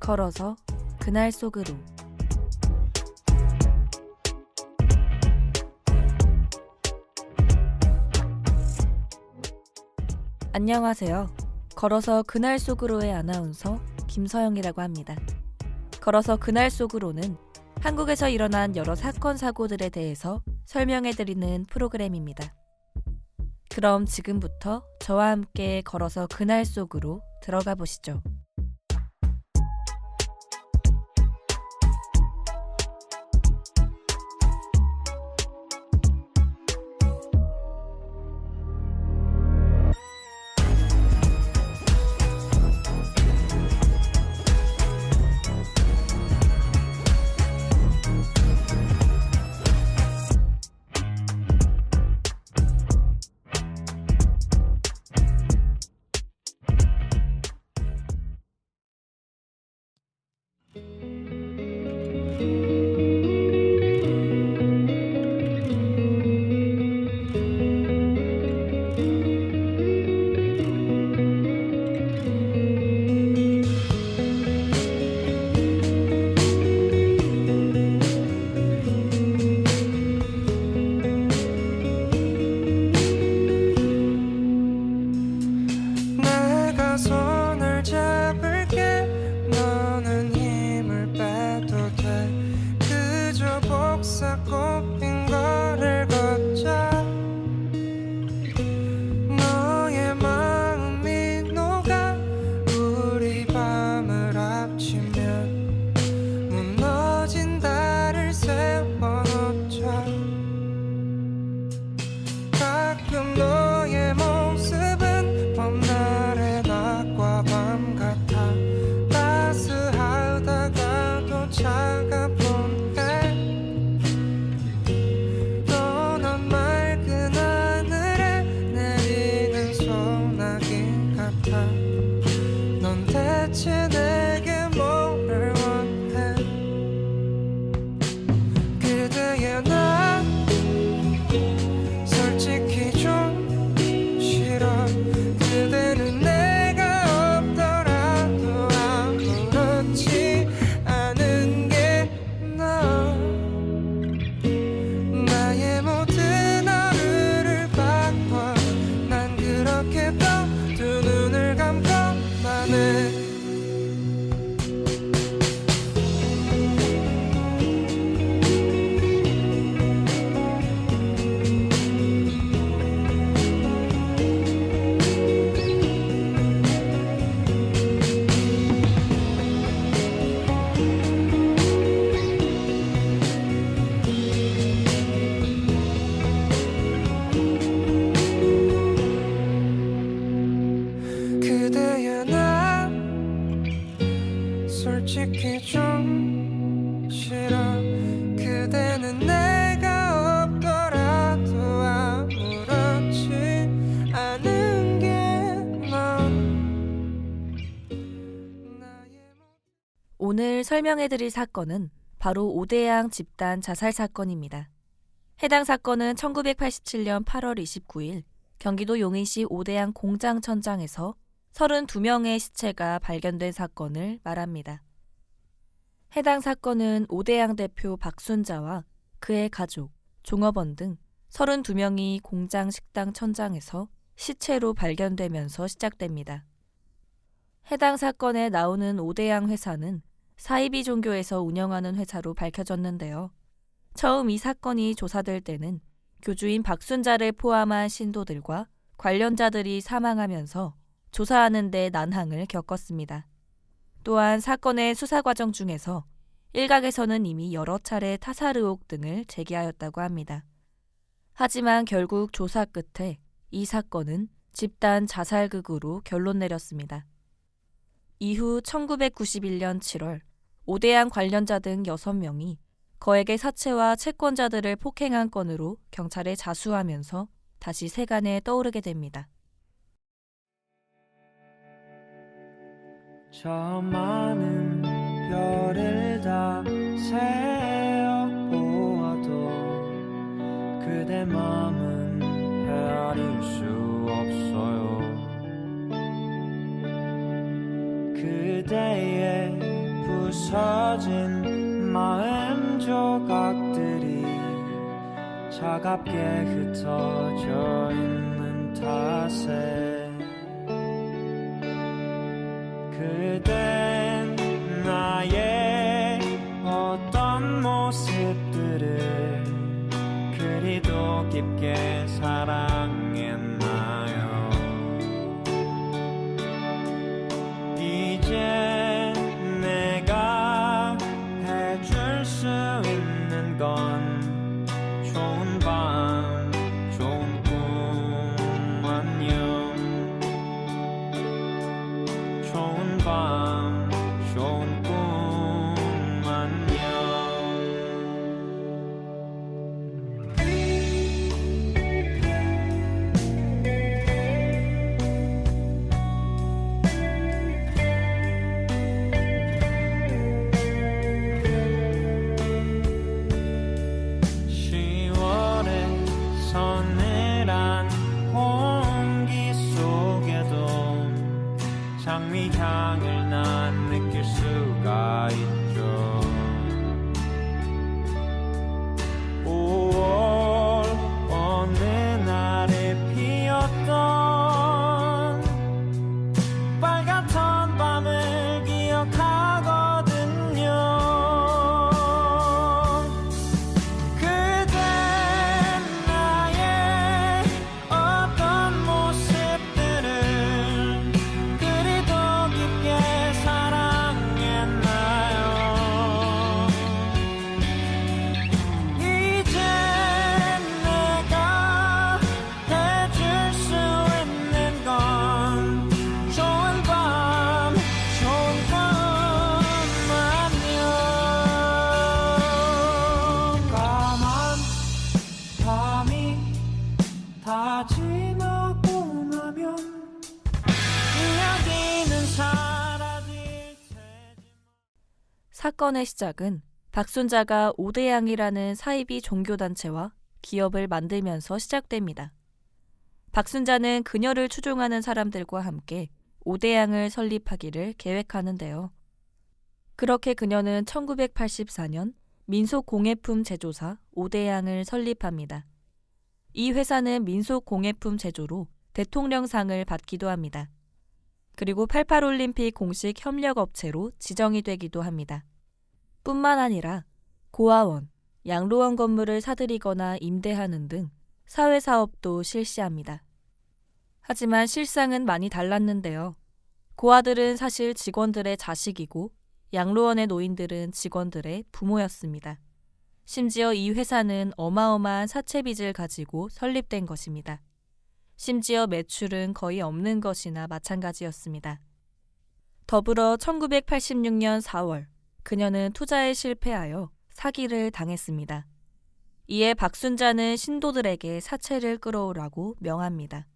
걸어서 그날 속으로. 안녕하세요. 걸어서 그날 속으로의 아나운서 김서영이라고 합니다. 걸어서 그날 속으로는 한국에서 일어난 여러 사건 사고들에 대해서 설명해드리는 프로그램입니다. 그럼 지금부터 저와 함께 걸어서 그날 속으로 들어가 보시죠. 손을 잡을게. 너는 힘을 빼도 돼. 그저 복사 꼽힌 거를 걷자. 너의 마음이 녹아 우리 밤을 합치면 무너진 달을 세워놓자. 가끔 너의 모습은 봄날의 낮과 밤 같아. 따스하다가도 차가운 해. 또 넌 맑은 하늘에 내리는 소나기 같아. 넌 대체 내게 뭐를 원해. 그대의 나 솔직히 좀 싫어. 그대는 내가 없더라도 아무렇지 않은 게 나아. 나의 모든 하루를 바꿔. 난 그렇게 또 두 눈을 감고만 해. 그대야 나 솔직히 좀 싫어. 그대는 내가 없더라도 아무렇지 않은 게넌 나의 오늘 설명해드릴 사건은 바로 오대양 집단 자살 사건입니다. 해당 사건은 1987년 8월 29일 경기도 용인시 오대양 공장천장에서 32명의 시체가 발견된 사건을 말합니다. 해당 사건은 오대양 대표 박순자와 그의 가족, 종업원 등 32명이 공장 식당 천장에서 시체로 발견되면서 시작됩니다. 해당 사건에 나오는 오대양 회사는 사이비 종교에서 운영하는 회사로 밝혀졌는데요. 처음 이 사건이 조사될 때는 교주인 박순자를 포함한 신도들과 관련자들이 사망하면서 조사하는 데 난항을 겪었습니다. 또한 사건의 수사 과정 중에서 일각에서는 이미 여러 차례 타살 의혹 등을 제기하였다고 합니다. 하지만 결국 조사 끝에 이 사건은 집단 자살극으로 결론 내렸습니다. 이후 1991년 7월 오대양 관련자 등 6명이 거액의 사채와 채권자들을 폭행한 건으로 경찰에 자수하면서 다시 세간에 떠오르게 됩니다. 저 많은 별을 다 세어 보아도 그대 맘은 헤아릴 수 없어요. 그대의 부서진 마음 조각들이 차갑게 흩어져 있는 탓에 그댄 나의 어떤 모습들을 그리도 깊게 사랑했나요? 이제 내가 해줄 수 있는 건 좋은 밤, 좋은 꿈 안녕. 좋은 밤, 좋은 꿈 안녕. 서늘한 공기 속에도 장미향을 난 느낄 수가 있죠. 5월 어느 날에 피었던 빨갛던 밤을 기억하거든요. 다 지나고 나면 이야기는 사라질 테지. 사건의 시작은 박순자가 오대양이라는 사이비 종교단체와 기업을 만들면서 시작됩니다. 박순자는 그녀를 추종하는 사람들과 함께 오대양을 설립하기를 계획하는데요. 그렇게 그녀는 1984년 민속공예품 제조사 오대양을 설립합니다. 이 회사는 민속공예품 제조로 대통령상을 받기도 합니다. 그리고 88올림픽 공식 협력업체로 지정이 되기도 합니다. 뿐만 아니라 고아원, 양로원 건물을 사들이거나 임대하는 등 사회사업도 실시합니다. 하지만 실상은 많이 달랐는데요. 고아들은 사실 직원들의 자식이고 양로원의 노인들은 직원들의 부모였습니다. 심지어 이 회사는 어마어마한 사채빚을 가지고 설립된 것입니다. 심지어 매출은 거의 없는 것이나 마찬가지였습니다. 더불어 1986년 4월 그녀는 투자에 실패하여 사기를 당했습니다. 이에 박순자는 신도들에게 사채를 끌어오라고 명합니다.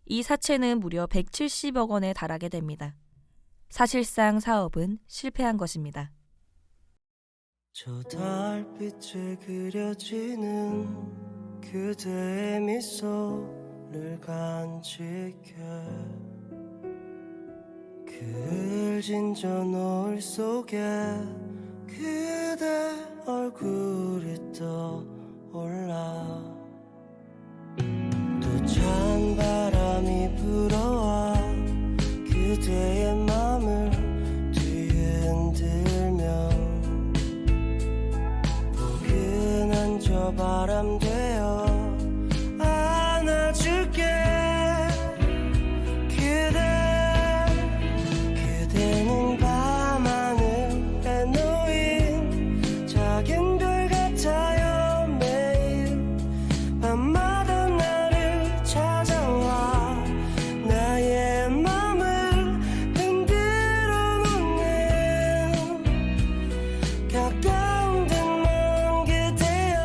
이 사채는 무려 170억 원에 달하게 됩니다. 사실상 사업은 실패한 것입니다. 저 달빛에 그려지는 그대의 미소를 간직해 그 울진 저 노을 속에 그대 얼굴이 떠올라 또 찬 바람이 불어와 그대의 맘을 뒤흔들며 포근한 저 바람 되어 안아줄게 그대는 밤하늘에 놓인 작은 별 같아요 매일 밤마다 나를 찾아와 나의 맘을 흔들어 놓는 가까운 듯 먼 그대여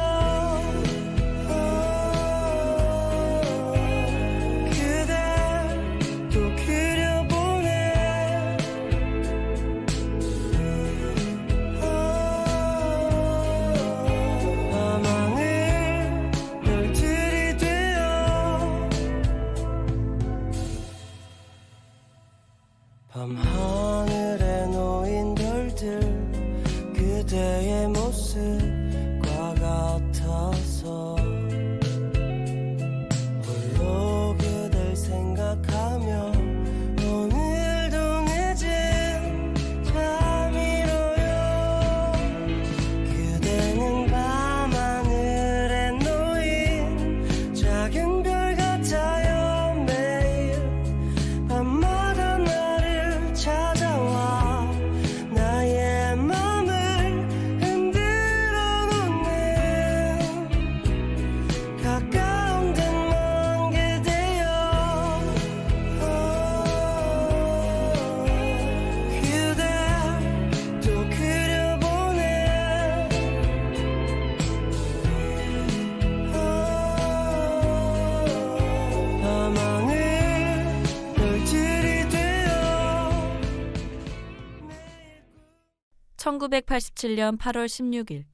1987년 8월 16일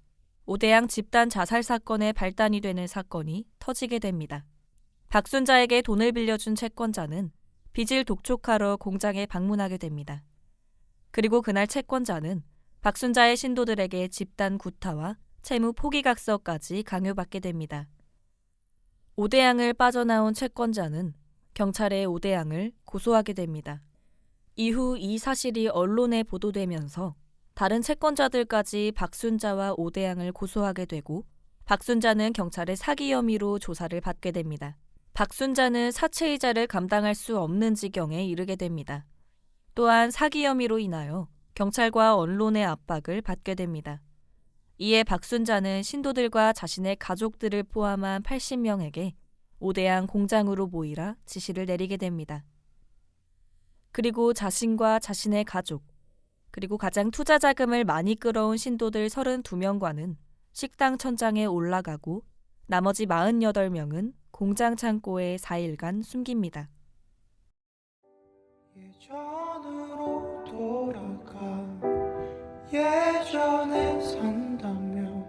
오대양 집단 자살 사건의 발단이 되는 사건이 터지게 됩니다. 박순자에게 돈을 빌려준 채권자는 빚을 독촉하러 공장에 방문하게 됩니다. 그리고 그날 채권자는 박순자의 신도들에게 집단 구타와 채무 포기각서까지 강요받게 됩니다. 오대양을 빠져나온 채권자는 경찰에 오대양을 고소하게 됩니다. 이후 이 사실이 언론에 보도되면서 다른 채권자들까지 박순자와 오대양을 고소하게 되고 박순자는 경찰의 사기 혐의로 조사를 받게 됩니다. 박순자는 사채이자를 감당할 수 없는 지경에 이르게 됩니다. 또한 사기 혐의로 인하여 경찰과 언론의 압박을 받게 됩니다. 이에 박순자는 신도들과 자신의 가족들을 포함한 80명에게 오대양 공장으로 모이라 지시를 내리게 됩니다. 그리고 자신과 자신의 가족, 그리고 가장 투자 자금을 많이 끌어온 신도들 32명과는 식당 천장에 올라가고 나머지 48명은 공장 창고에 4일간 숨깁니다. 예전으로 돌아가 예전에 산다면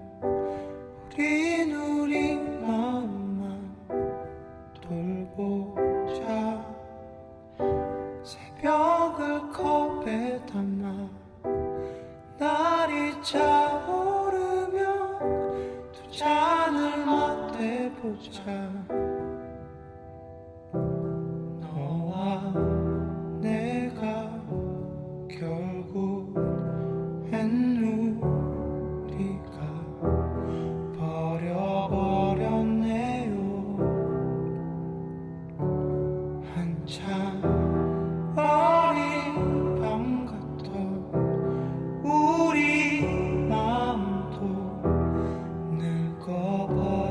우리 마음만 돌보자. 새벽을 컵에 담아 날이 차오르면 두 잔을 맞대보자. 너와 내가 결국엔 우리가 버려버렸네요. 한참 어린 밤 같던 우리 마음도 늙어버렸네요.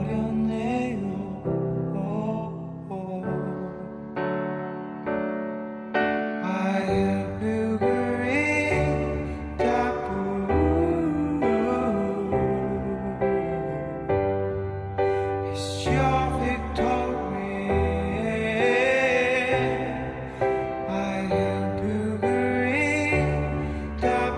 I agree that it's your victory. I agree that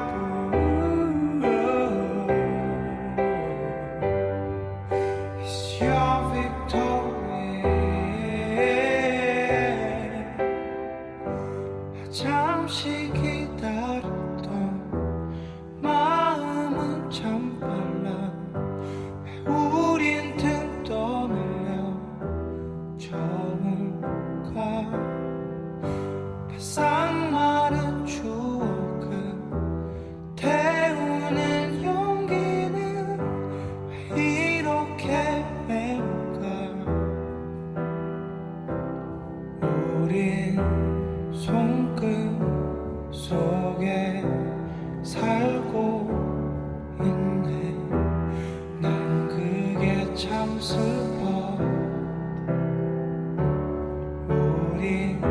it's your victory. 잠시 기다렸던 마음은 참 빨라. 왜 우린 등 떠밀려 저물까. 바싹 마른 추억은 태우는 용기는 왜 이렇게 매울까. 우린 손금 속에 살고 있네. 난 그게 참 슬퍼. 우린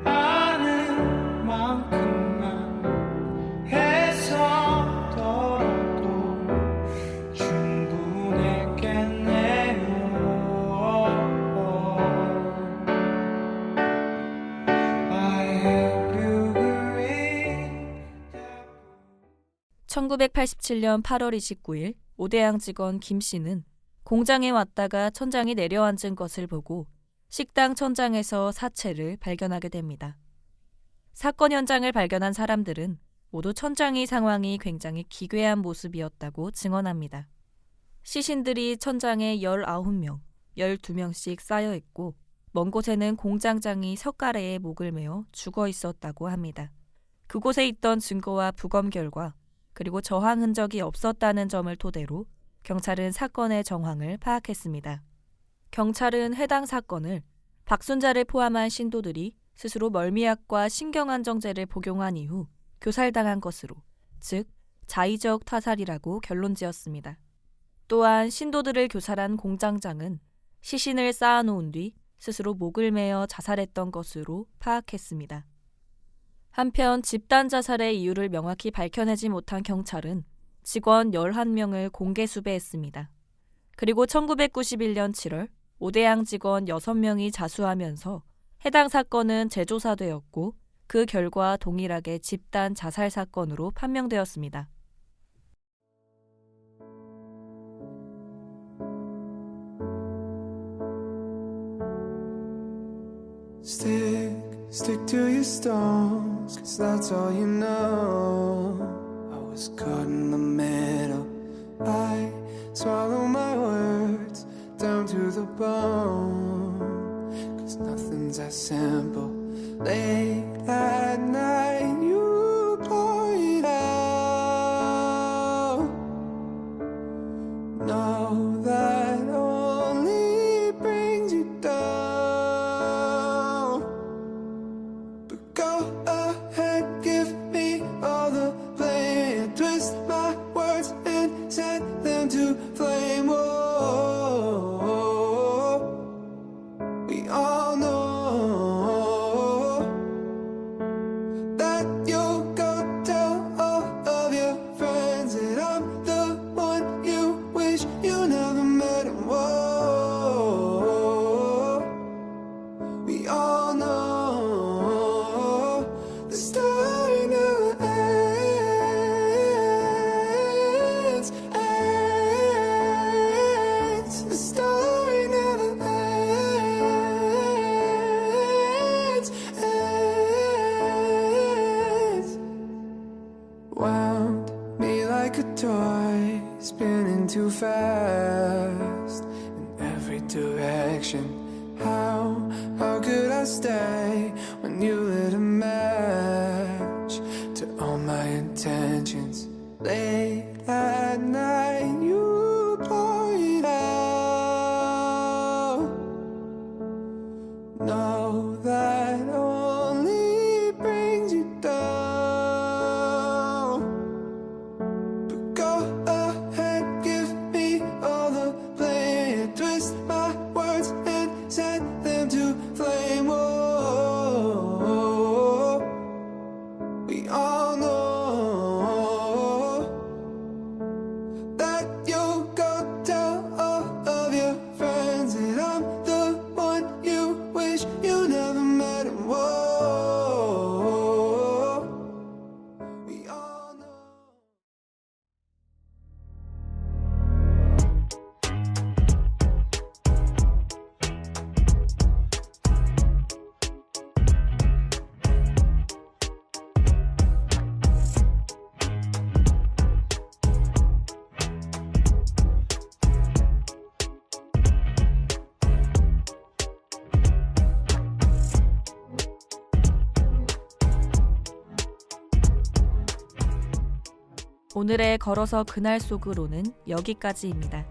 아는 만큼만 했었더라도 충분했겠네요. 1987년 8월 29일 오대양 직원 김 씨는 공장에 왔다가 천장이 내려앉은 것을 보고 식당 천장에서 사체를 발견하게 됩니다. 사건 현장을 발견한 사람들은 모두 천장의 상황이 굉장히 기괴한 모습이었다고 증언합니다. 시신들이 천장에 19명, 12명씩 쌓여 있고 먼 곳에는 공장장이 석가래에 목을 메어 죽어 있었다고 합니다. 그곳에 있던 증거와 부검 결과 그리고 저항 흔적이 없었다는 점을 토대로 경찰은 사건의 정황을 파악했습니다. 경찰은 해당 사건을 박순자를 포함한 신도들이 스스로 멀미약과 신경안정제를 복용한 이후 교살당한 것으로, 즉 자의적 타살이라고 결론지었습니다. 또한 신도들을 교살한 공장장은 시신을 쌓아놓은 뒤 스스로 목을 메어 자살했던 것으로 파악했습니다. 한편 집단 자살의 이유를 명확히 밝혀내지 못한 경찰은 직원 11명을 공개 수배했습니다. 그리고 1991년 7월 오대양 직원 6명이 자수하면서 해당 사건은 재조사되었고 그 결과 동일하게 집단 자살 사건으로 판명되었습니다. Stick to your stones, 'cause that's all you know. I was caught in the middle. I swallow my words down to the bone, 'cause nothing's as simple. Late at night you pour it out. Know that only brings you down. But go ahead, give me all the blame. Twist my words and set them to flame. Oh, we all know that you'll go tell all of your friends that I'm the one you wish you never met. And whoa, we all know the story never ends. The story never ends. Wound me like a toy, spinning too fast in every direction. How could I stay when you lit a match to all my intentions? Late at night you pour it out. Know that only brings you down. But go ahead, give me all the blame. Twist my words and set them to flame. Oh, we all know that you'll go tell all of your friends that I'm the one you wish you never met. And whoa, we all know. 오늘의 걸어서 그날 속으로는 여기까지입니다.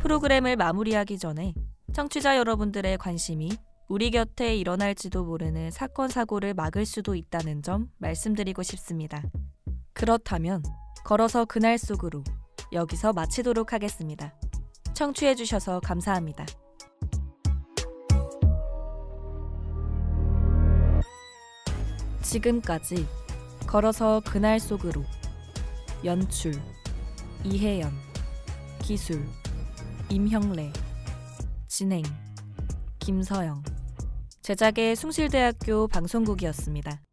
프로그램을 마무리하기 전에 청취자 여러분들의 관심이 우리 곁에 일어날지도 모르는 사건 사고를 막을 수도 있다는 점 말씀드리고 싶습니다. 그렇다면 걸어서 그날 속으로 여기서 마치도록 하겠습니다. 청취해주셔서 감사합니다. 지금까지 걸어서 그날 속으로 연출 이혜연, 기술 임형래, 진행 김서영, 제작의 숭실대학교 방송국이었습니다.